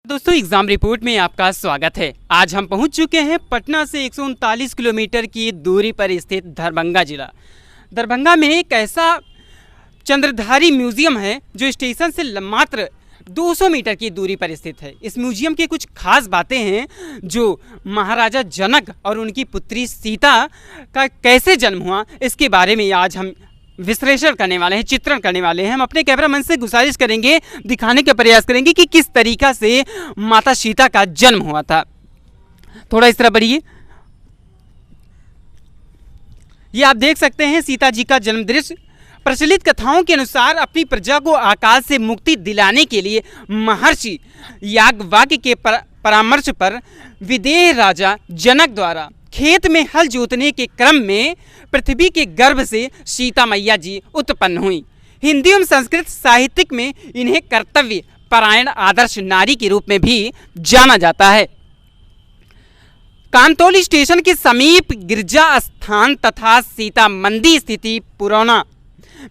दोस्तों exam report में आपका स्वागत है। आज हम पहुंच चुके हैं पटना से 139 किलोमीटर की दूरी पर स्थित दरभंगा जिला। दरभंगा में एक ऐसा चंद्रधारी म्यूजियम है जो स्टेशन से मात्र 200 मीटर की दूरी पर स्थित है। इस म्यूजियम की कुछ खास बातें हैं जो महाराजा जनक और उनकी पुत्री सीता का कैसे जन्म हुआ, इसके बारे में आज हम विश्लेषण करने वाले हैं, चित्रण करने वाले हैं। हम अपने कैमरामैन से गुजारिश करेंगे, दिखाने का प्रयास करेंगे कि किस तरीका से माता सीता का जन्म हुआ था। थोड़ा इस तरह बढ़िए। ये आप देख सकते हैं सीता जी का जन्म दृश्य। प्रचलित कथाओं के अनुसार अपनी प्रजा को आकाश से मुक्ति दिलाने के लिए महर्षि याज्ञवल्क्य के परामर्श पर विदेह राजा जनक द्वारा खेत में हल जोतने के क्रम में पृथ्वी के गर्भ से सीता मैया जी उत्पन्न हुई। हिंदी एवं संस्कृत साहित्य में इन्हें कर्तव्य परायण आदर्श नारी के रूप में भी जाना जाता है। कांतौली स्टेशन के समीप गिरजा स्थान तथा सीता मंदिर स्थिति पुराना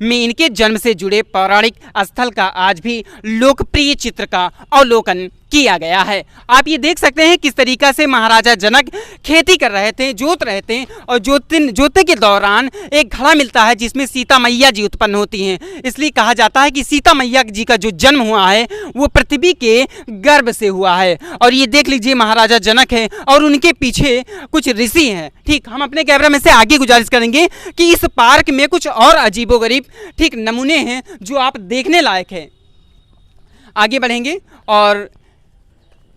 में इनके जन्म से जुड़े पौराणिक स्थल का आज भी लोकप्रिय चित्र का अवलोकन किया गया है। आप ये देख सकते हैं किस तरीका से महाराजा जनक खेती कर रहे थे, जोत रहे थे, और जोतने के दौरान एक घड़ा मिलता है जिसमें सीता मैया जी उत्पन्न होती हैं। इसलिए कहा जाता है कि सीता मैया जी का जो जन्म हुआ है वो पृथ्वी के गर्भ से हुआ है। और ये देख लीजिए महाराजा जनक है और उनके पीछे कुछ ऋषि हैं। ठीक, हम अपने कैमरा में से आगे गुजारिश करेंगे कि इस पार्क में कुछ और अजीबोगरीब ठीक नमूने हैं जो आप देखने लायक हैं। आगे बढ़ेंगे और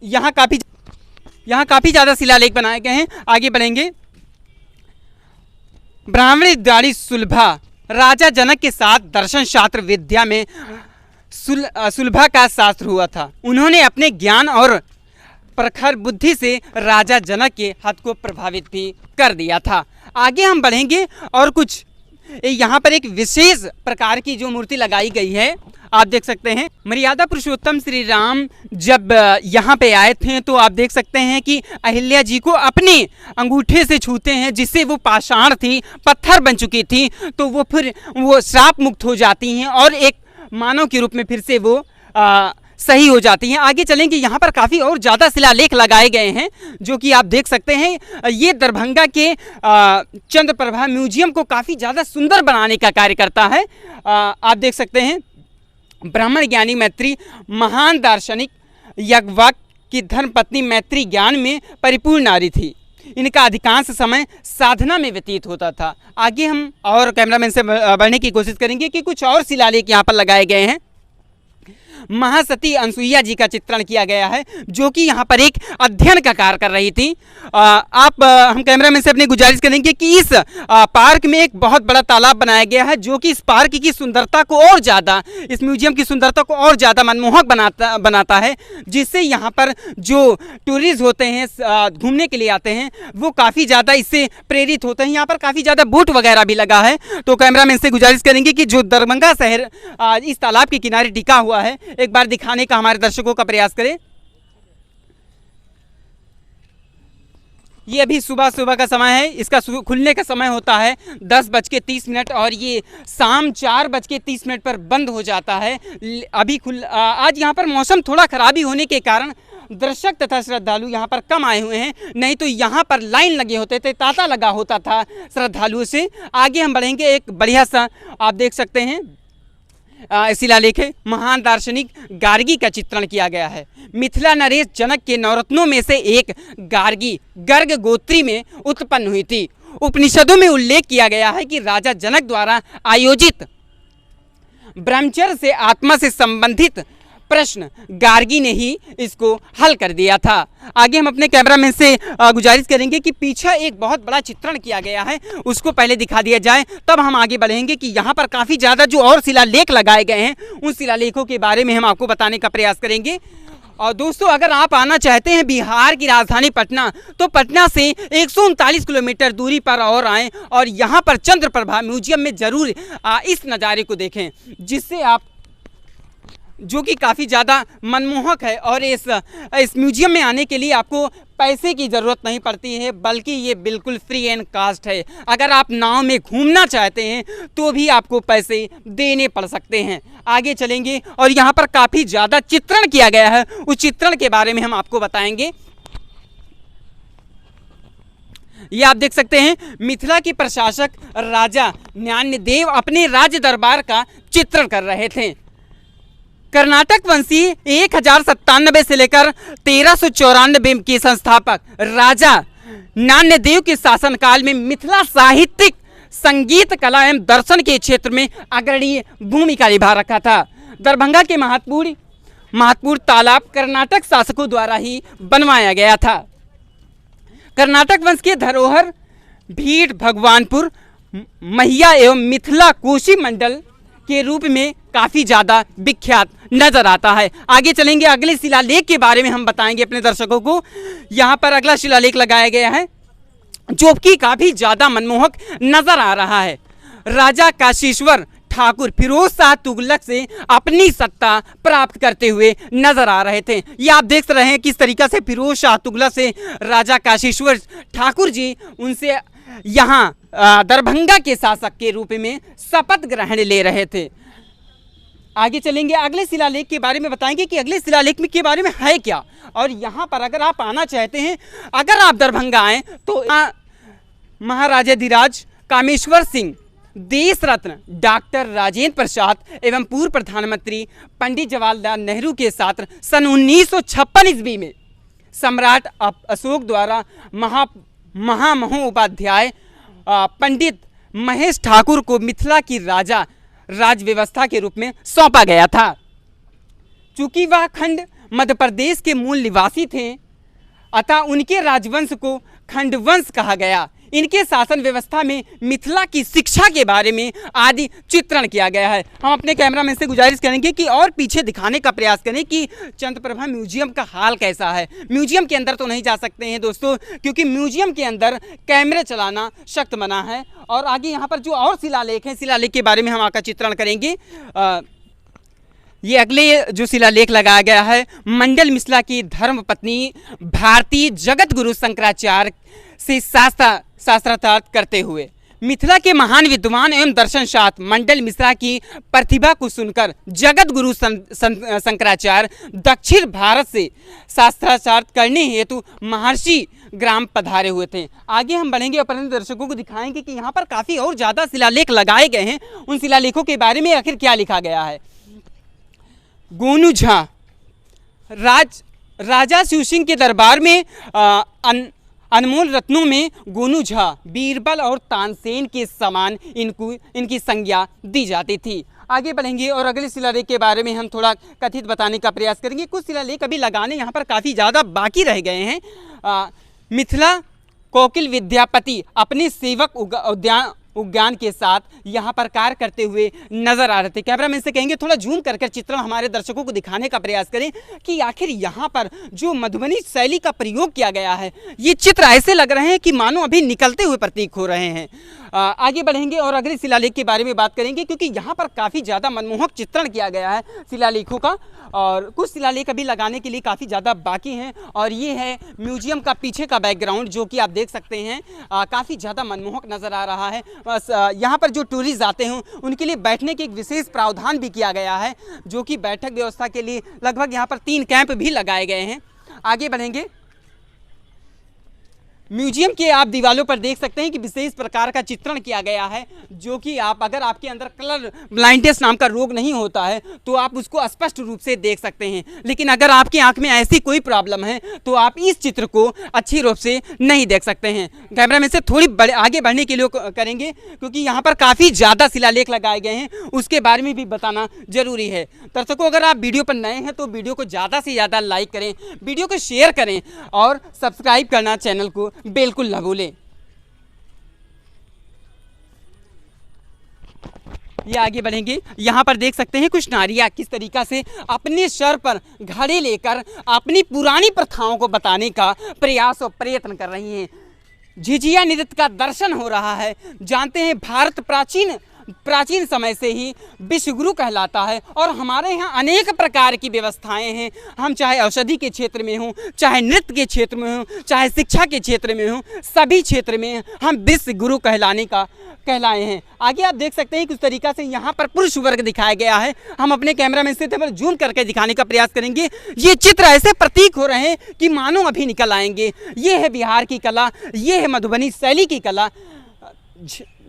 यहाँ काफी ज़्यादा शिलालेख बनाए गए हैं। आगे बढ़ेंगे। ब्राह्मणी द्वारी सुलभा राजा जनक के साथ दर्शन शास्त्र विद्या में सुलभा का शास्त्र हुआ था। उन्होंने अपने ज्ञान और प्रखर बुद्धि से राजा जनक के हाथ को प्रभावित भी कर दिया था। आगे हम बढ़ेंगे और कुछ यहाँ पर एक विशेष प्रकार की जो मूर्ति लगाई गई है आप देख सकते हैं। मर्यादा पुरुषोत्तम श्री राम जब यहाँ पे आए थे तो आप देख सकते हैं कि अहिल्या जी को अपने अंगूठे से छूते हैं, जिससे वो पाषाण थी, पत्थर बन चुकी थी, तो वो फिर वो श्राप मुक्त हो जाती हैं और एक मानव के रूप में फिर से वो सही हो जाती हैं। आगे चलेंगे। यहाँ पर काफ़ी और ज़्यादा शिलालेख लगाए गए हैं जो कि आप देख सकते हैं। ये दरभंगा के चंद्रप्रभा म्यूजियम को काफ़ी ज़्यादा सुंदर बनाने का कार्य करता है। आप देख सकते हैं ब्राह्मण ज्ञानी मैत्री महान दार्शनिक याज्ञवल्क्य की धर्मपत्नी मैत्री ज्ञान में परिपूर्ण नारी थी। इनका अधिकांश समय साधना में व्यतीत होता था। आगे हम और कैमरामैन से बढ़ने की कोशिश करेंगे कि कुछ और शिलालेख यहाँ पर लगाए गए हैं। महासती अनसुईया जी का चित्रण किया गया है जो कि यहाँ पर एक अध्ययन का कार्य कर रही थी। हम कैमरामैन से अपनी गुजारिश करेंगे कि इस पार्क में एक बहुत बड़ा तालाब बनाया गया है जो कि इस पार्क की सुंदरता को और ज़्यादा, इस म्यूजियम की सुंदरता को और ज़्यादा मनमोहक बनाता है, जिससे यहाँ पर जो टूरिस्ट होते हैं घूमने के लिए आते हैं वो काफ़ी ज़्यादा इससे प्रेरित होते हैं। यहाँ पर काफ़ी ज़्यादा बोट वगैरह भी लगा है। तो कैमरामैन से गुजारिश करेंगे कि जो दरभंगा शहर इस तालाब के किनारे टिका हुआ है एक बार दिखाने का हमारे दर्शकों का प्रयास करें। ये अभी सुबह का समय है। इसका खुलने का समय होता है 10:30 और ये शाम 4:30 पर बंद हो जाता है। अभी आज यहाँ पर मौसम थोड़ा खराबी होने के कारण दर्शक तथा श्रद्धालु यहाँ पर कम आए हुए हैं, नहीं तो यहाँ पर लाइन लगे होते थे, तांता लगा होता था श्रद्धालुओं से। आगे हम बढ़ेंगे। एक बढ़िया सा आप देख सकते हैं शिलालेख है। महान दार्शनिक गार्गी का चित्रण किया गया है। मिथिला नरेश जनक के नवरत्नों में से एक गार्गी गर्ग गोत्री में उत्पन्न हुई थी। उपनिषदों में उल्लेख किया गया है कि राजा जनक द्वारा आयोजित ब्रह्मचर्य से आत्मा से संबंधित प्रश्न गार्गी ने ही इसको हल कर दिया था। आगे हम अपने कैमरामैन से गुजारिश करेंगे कि पीछे एक बहुत बड़ा चित्रण किया गया है, उसको पहले दिखा दिया जाए, तब हम आगे बढ़ेंगे कि यहाँ पर काफ़ी ज़्यादा जो और शिलालेख लगाए गए हैं उन शिलालेखों के बारे में हम आपको बताने का प्रयास करेंगे। और दोस्तों अगर आप आना चाहते हैं बिहार की राजधानी पटना तो पटना से 139 किलोमीटर दूरी पर और आएँ और यहाँ पर चंद्रप्रभा म्यूजियम में ज़रूर इस नज़ारे को देखें, जिससे आप जो कि काफ़ी ज़्यादा मनमोहक है। और इस म्यूजियम में आने के लिए आपको पैसे की ज़रूरत नहीं पड़ती है, बल्कि ये बिल्कुल फ्री एंड कास्ट है। अगर आप नाव में घूमना चाहते हैं तो भी आपको पैसे देने पड़ सकते हैं। आगे चलेंगे और यहाँ पर काफ़ी ज़्यादा चित्रण किया गया है, उस चित्रण के बारे में हम आपको बताएंगे। ये आप देख सकते हैं, मिथिला के प्रशासक राजा ज्ञानदेव अपने राज्य दरबार का चित्रण कर रहे थे। कर्नाटक वंशी 1097 से लेकर 1394 के संस्थापक राजा ज्ञानदेव के शासनकाल में मिथिला साहित्यिक, संगीत, कला एवं दर्शन के क्षेत्र में अग्रणी भूमिका निभा रखा था। दरभंगा के महत्वपूर्ण तालाब कर्नाटक शासकों द्वारा ही बनवाया गया था। कर्नाटक वंश के धरोहर भीड़, भगवानपुर, महिया एवं मिथिला कोशी मंडल के रूप में काफ़ी ज़्यादा विख्यात नजर आता है। आगे चलेंगे, अगले शिलालेख के बारे में हम बताएंगे अपने दर्शकों को। यहाँ पर अगला शिलालेख लगाया गया है जो कि काफ़ी ज़्यादा मनमोहक नजर आ रहा है। राजा काशीश्वर ठाकुर फिरोज शाह तुगलक से अपनी सत्ता प्राप्त करते हुए नजर आ रहे थे। ये आप देख रहे हैं किस तरीक़ा से फिरोज शाह तुगलक से राजा काशीश्वर ठाकुर जी उनसे यहाँ दरभंगा के शासक के रूप में शपथ ग्रहण ले रहे थे। आगे चलेंगे, अगले शिलालेख के बारे में बताएंगे कि अगले शिलालेख में के बारे में है क्या। और यहाँ पर अगर आप आना चाहते हैं, अगर आप दरभंगा आएँ तो महाराजाधिराज कामेश्वर सिंह, देश रत्न डॉक्टर राजेंद्र प्रसाद एवं पूर्व प्रधानमंत्री पंडित जवाहरलाल नेहरू के साथ सन 1956 ईस्वी में सम्राट अशोक द्वारा महामहोपाध्याय पंडित महेश ठाकुर को मिथिला की राज व्यवस्था के रूप में सौंपा गया था। चूंकि वह खंड मध्य प्रदेश के मूल निवासी थे, अतः उनके राजवंश को खंडवंश कहा गया। इनके शासन व्यवस्था में मिथिला की शिक्षा के बारे में आदि चित्रण किया गया है। हम अपने कैमरामैन से गुजारिश करेंगे कि और पीछे दिखाने का प्रयास करें कि चंद्रप्रभा म्यूजियम का हाल कैसा है। म्यूजियम के अंदर तो नहीं जा सकते हैं दोस्तों, क्योंकि म्यूजियम के अंदर कैमरे चलाना सख्त मना है। और आगे यहाँ पर जो और शिलालेख हैं, शिलालेख के बारे में हम आपका चित्रण करेंगे। ये अगले जो शिलालेख लगाया गया है, मंडल मिथिला की धर्मपत्नी भारतीय जगत गुरु शंकराचार्य से शास्त्रार्थ करते हुए मिथिला के महान विद्वान एवं दर्शन शास्त्र मंडल मिश्रा की प्रतिभा को सुनकर जगत गुरु शंकराचार्य दक्षिण भारत से शास्त्रार्थ करने हेतु महर्षि ग्राम पधारे हुए थे। आगे हम बढ़ेंगे और अपने दर्शकों को दिखाएंगे कि यहाँ पर काफ़ी और ज़्यादा शिलालेख लगाए गए हैं। उन शिलालेखों के बारे में आखिर क्या लिखा गया है। गोनू झा राजा शिव सिंह के दरबार में अनमोल रत्नों में गोनू झा, बीरबल और तानसेन के समान इनकी संज्ञा दी जाती थी। आगे बढ़ेंगे और अगले शिलालेख के बारे में हम थोड़ा कथित बताने का प्रयास करेंगे। कुछ शिलालेख अभी लगाने यहाँ पर काफ़ी ज़्यादा बाकी रह गए हैं। मिथिला कोकिल विद्यापति अपने सेवक उद्यान के साथ यहाँ पर कार्य करते हुए नजर आ रहे थे। कैमरामैन से कहेंगे थोड़ा जूम कर चित्रण हमारे दर्शकों को दिखाने का प्रयास करें कि आखिर यहाँ पर जो मधुबनी शैली का प्रयोग किया गया है, ये चित्र ऐसे लग रहे हैं कि मानो अभी निकलते हुए प्रतीक हो रहे हैं। आगे बढ़ेंगे और अगले शिलालेख के बारे में बात करेंगे, क्योंकि यहाँ पर काफ़ी ज़्यादा मनमोहक चित्रण किया गया है शिलालेखों का। और कुछ शिलालेख अभी लगाने के लिए काफ़ी ज़्यादा बाकी हैं। और ये है म्यूजियम का पीछे का बैकग्राउंड, जो कि आप देख सकते हैं काफ़ी ज़्यादा मनमोहक नज़र आ रहा है। बस यहाँ पर जो टूरिस्ट आते हैं उनके लिए बैठने के एक विशेष प्रावधान भी किया गया है, जो कि बैठक व्यवस्था के लिए लगभग यहाँ पर 3 कैंप भी लगाए गए हैं। आगे बढ़ेंगे, म्यूजियम के आप दीवारों पर देख सकते हैं कि विशेष प्रकार का चित्रण किया गया है, जो कि अगर आपके अंदर कलर ब्लाइंडनेस नाम का रोग नहीं होता है तो आप उसको स्पष्ट रूप से देख सकते हैं। लेकिन अगर आपकी आंख में ऐसी कोई प्रॉब्लम है तो आप इस चित्र को अच्छी रूप से नहीं देख सकते हैं। कैमरामैन से थोड़ी आगे बढ़ने के लिए करेंगे, क्योंकि यहाँ पर काफ़ी ज़्यादा शिलालेख लगाए गए हैं, उसके बारे में भी बताना जरूरी है। दर्शकों, अगर आप वीडियो पर नए हैं तो वीडियो को ज़्यादा से ज़्यादा लाइक करें, वीडियो को शेयर करें और सब्सक्राइब करना चैनल को बिल्कुल न भूलें। ये आगे बढ़ेंगे, यहाँ पर देख सकते हैं कुछ नारियाँ किस तरीका से अपने सर पर घड़े लेकर अपनी पुरानी प्रथाओं को बताने का प्रयास और प्रयत्न कर रही हैं। झिझिया नृत्य का दर्शन हो रहा है। जानते हैं भारत प्राचीन प्राचीन समय से ही विश्वगुरु कहलाता है और हमारे यहाँ अनेक प्रकार की व्यवस्थाएं हैं। हम चाहे औषधि के क्षेत्र में हों, चाहे नृत्य के क्षेत्र में हों, चाहे शिक्षा के क्षेत्र में हों, सभी क्षेत्र में हम विश्वगुरु कहलाए हैं। आगे आप देख सकते हैं किस तरीक़ा से यहाँ पर पुरुष वर्ग दिखाया गया है। हम अपने कैमरा में से पर जूम करके दिखाने का प्रयास करेंगे। ये चित्र ऐसे प्रतीक हो रहे हैं कि मानो अभी निकल आएंगे। ये है बिहार की कला, ये है मधुबनी शैली की कला।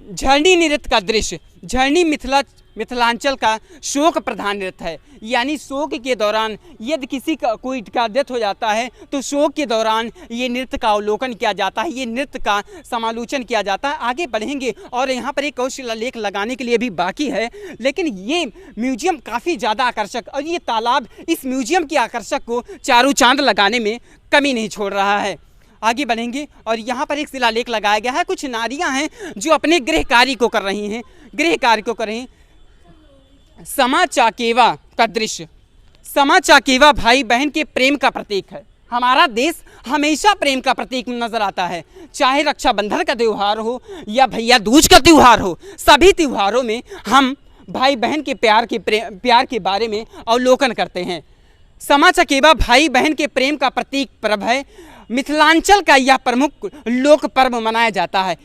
झरनी नृत्य का दृश्य। झरनी मिथिलांचल का शोक प्रधान नृत्य है, यानी शोक के दौरान यदि किसी का कोई का डेथ हो जाता है तो शोक के दौरान ये नृत्य का अवलोकन किया जाता है, ये नृत्य का समालोचन किया जाता है। आगे बढ़ेंगे और यहाँ पर एक और शिलालेख लगाने के लिए भी बाकी है, लेकिन ये म्यूजियम काफ़ी ज़्यादा आकर्षक और ये तालाब इस म्यूजियम की आकर्षक को चारों चांद लगाने में कमी नहीं छोड़ रहा है। आगे बढ़ेंगे और यहाँ पर एक शिलालेख लगाया गया है। कुछ नारियाँ हैं जो अपने गृह कार्य को कर रही हैं, गृह कार्य को कर रही हैं। समा चाकेवा का दृश्य। समा चाकेवा भाई बहन के प्रेम का प्रतीक है। हमारा देश हमेशा प्रेम का प्रतीक नजर आता है, चाहे रक्षाबंधन का त्यौहार हो या भैया दूज का त्यौहार हो। सभी त्योहारों में हम भाई बहन के प्यार के बारे में अवलोकन करते हैं। समा चकेवा भाई बहन के प्रेम का प्रतीक पर्व है। मिथिलांचल का यह प्रमुख लोक पर्व मनाया जाता है।